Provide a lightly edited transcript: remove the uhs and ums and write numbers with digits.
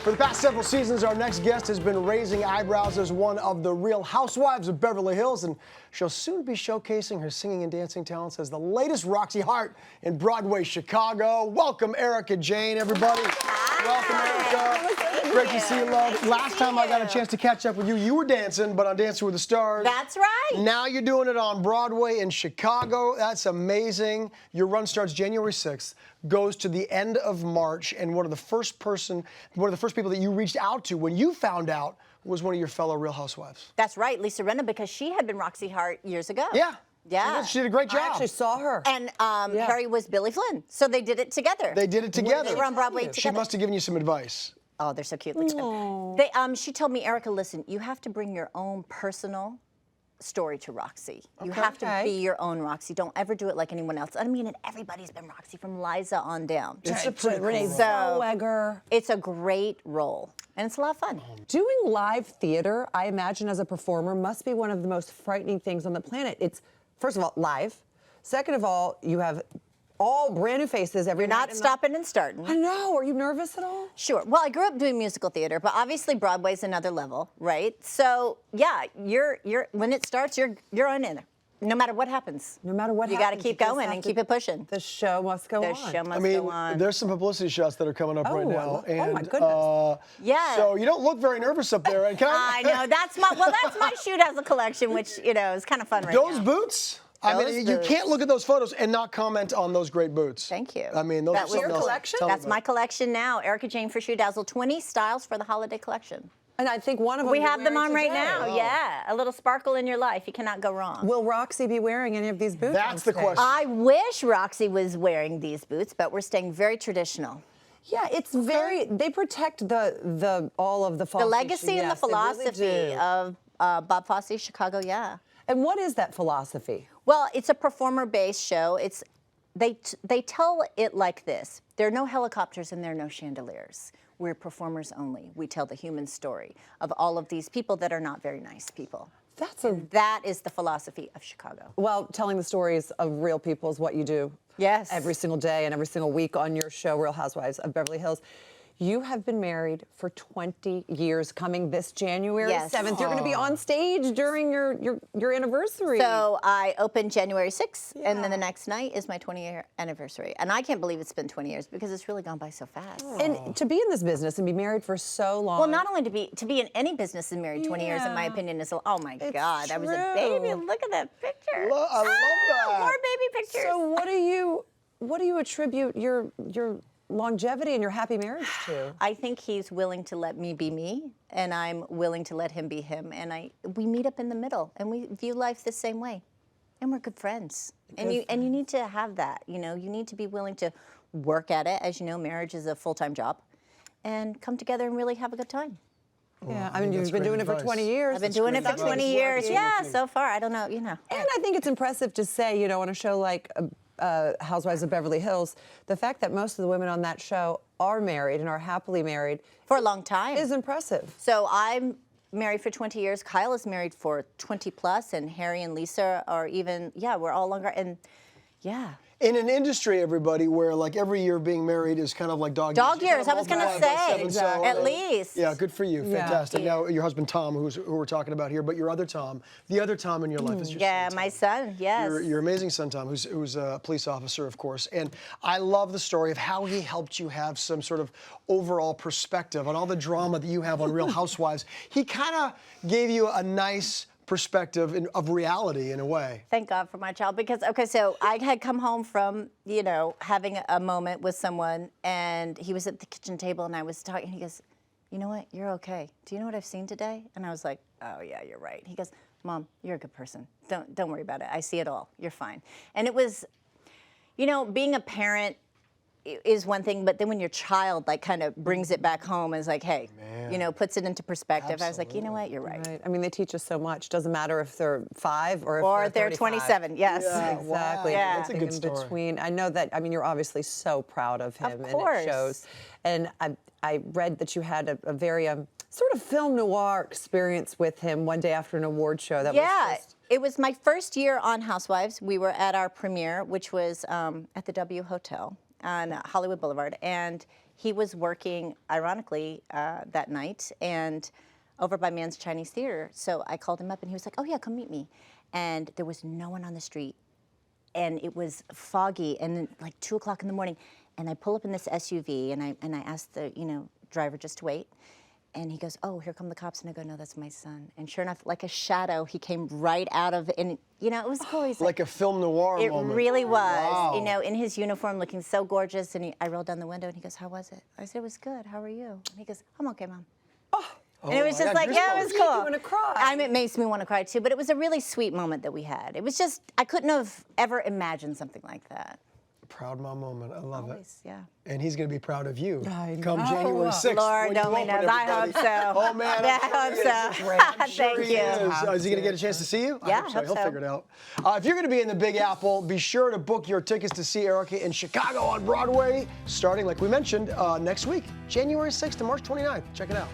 For the past several seasons, our next guest has been raising eyebrows as one of the Real Housewives of Beverly Hills, and she'll soon be showcasing her singing and dancing talents as the latest Roxie Hart in Broadway, Chicago. Welcome, Erika Jayne, everybody. Hi. Welcome, Erika. Great to see you, love. Last time I got a chance to catch up with you, you were dancing, but on Dancing with the Stars. That's right. Now you're doing it on Broadway in Chicago. That's amazing. Your run starts January 6th, goes to the end of March, and one of the first people that you reached out to when you found out was one of your fellow Real Housewives. That's right, Lisa Rinna, because she had been Roxie Hart years ago. Yeah. Yeah. She did a great job. I actually saw her. And Harry was Billy Flynn, so they did it together. They did it together. They were on Broadway together. She must have given you some advice. Oh, they're so cute. Look at them. She told me, Erika, listen, you have to bring your own personal story to Roxie. You have to be your own Roxie. Don't ever do it like anyone else. I mean, and everybody's been Roxie from Liza on down. It's Renee Zellweger. It's a great role, and it's a lot of fun. Doing live theater, I imagine, as a performer, must be one of the most frightening things on the planet. It's, first of all, live. Second of all, you have all brand new faces every You're night. not stopping and starting. I know. Are you nervous at all? Sure. Well, I grew up doing musical theater, but obviously Broadway's another level, right? So yeah, you're when it starts, you're on in there. No matter what happens. No matter what you happens, got to keep going and keep it pushing. The show must go on. The show must I mean, go on. there's some publicity shots that are coming up right now. Oh my goodness. Yeah. So you don't look very nervous up there. And I know. That's my shoot house collection, which is kind of fun right now. Those boots? I mean, you can't look at those photos and not comment on those great boots. Thank you. I mean, those That are was something your else. collection? Tell me That's about my it. collection now. Erika Jayne for Shoe Dazzle. 20 styles for the holiday collection. And I think one of them We you're have them on wearing right today. now. Yeah, a little sparkle in your life. You cannot go wrong. Will Roxie be wearing any of these boots? That's the on stage? question. I wish Roxie was wearing these boots, but we're staying very traditional. Yeah, it's very. They protect the all of the Fosse. The legacy and the Yes, they really philosophy do. of Bob Fosse, Chicago, yeah. And what is that philosophy? Well, it's a performer-based show. They tell it like this. There are no helicopters and there are no chandeliers. We're performers only. We tell the human story of all of these people that are not very nice people. That is the philosophy of Chicago. Well, telling the stories of real people is what you do. Yes. Every single day and every single week on your show, Real Housewives of Beverly Hills. You have been married for 20 years, coming this January 7th. You're going to be on stage during your anniversary. So I opened January 6th, and then the next night is my 20-year anniversary. And I can't believe it's been 20 years because it's really gone by so fast. And to be in this business and be married for so long. Well, not only to be in any business and married 20 years, in my opinion, is oh my God, I was a baby. Look at that picture. I love that. More baby pictures. So what do you attribute your longevity and your happy marriage to? I think he's willing to let me be me, and I'm willing to let him be him. And we meet up in the middle, and we view life the same way, and we're good friends. And you need to have that. You need to be willing to work at it. As you know, marriage is a full-time job, and come together and really have a good time. Yeah, I mean, you've been doing it for 20 years. I've been doing it for 20 years. Yeah, so far, I don't know, And I think it's impressive to say, on a show like Housewives of Beverly Hills, the fact that most of the women on that show are married and are happily married for a long time is impressive. So I'm married for 20 years. Kyle is married for 20 plus, and Harry and Lisa are even, we're all longer. And In an industry, everybody, where like every year being married is kind of like dog years. I was going to say, at least. Yeah, good for you. Yeah. Fantastic. Now, your husband, Tom, who we're talking about here, but your other Tom, the other Tom in your life is your son, Tom. My son, yes. Your amazing son, Tom, who's a police officer, of course. And I love the story of how he helped you have some sort of overall perspective on all the drama that you have on Real Housewives. He kind of gave you a nice perspective of reality in a way. Thank God for my child, because so I had come home from having a moment with someone, and he was at the kitchen table, and I was talking, and he goes, "You know what? You're okay. Do you know what I've seen today?" And I was like, "Oh yeah, you're right." He goes, "Mom, you're a good person. Don't worry about it. I see it all. You're fine." And it was, being a parent is one thing, but then when your child kind of brings it back home and is like, hey, puts it into perspective. Absolutely. I was like, you know what, you're right. I mean, they teach us so much. Doesn't matter if they're 5 or if they're 35. 27. Yes. Yeah, Exactly. wow. Yeah. That's a good story. Between. I know that. I mean, you're obviously so proud of him, Of course. and it shows. And I read that you had a very sort of film noir experience with him one day after an award show. That was just It was my first year on Housewives. We were at our premiere, which was at the W Hotel on Hollywood Boulevard, and he was working, ironically, that night, and over by Mann's Chinese Theater. So I called him up, and he was like, "Oh yeah, come meet me." And there was no one on the street, and it was foggy, and then, like 2 o'clock in the morning, and I pull up in this SUV, and I asked the driver just to wait. And he goes, "Oh, here come the cops." And I go, "No, that's my son." And sure enough, like a shadow, he came right out of, and it was cool. He's like a film noir it moment. really was, Wow. in his uniform, looking so gorgeous. And I rolled down the window, and he goes, "How was it?" I said, "It was good. How are you?" And he goes, "I'm okay, Mom." And it was I just got like, yeah, it was goosebumps. cool. You wanna cry. It makes me want to cry too, but it was a really sweet moment that we had. It was just, I couldn't have ever imagined something like that. Proud mom moment. I love Always, it. yeah. And he's going to be proud of you I come know. January 6th. Lord when you only open, knows. I everybody. hope so. Oh, man. Yeah, I'm I hope sure so. he is. Thank Sure he you. is. Is he going to get a chance to see you? Yeah, I hope so. I hope He'll so. figure it out. If you're going to be in the Big Apple, be sure to book your tickets to see Erika in Chicago on Broadway, starting, like we mentioned, next week, January 6th to March 29th. Check it out.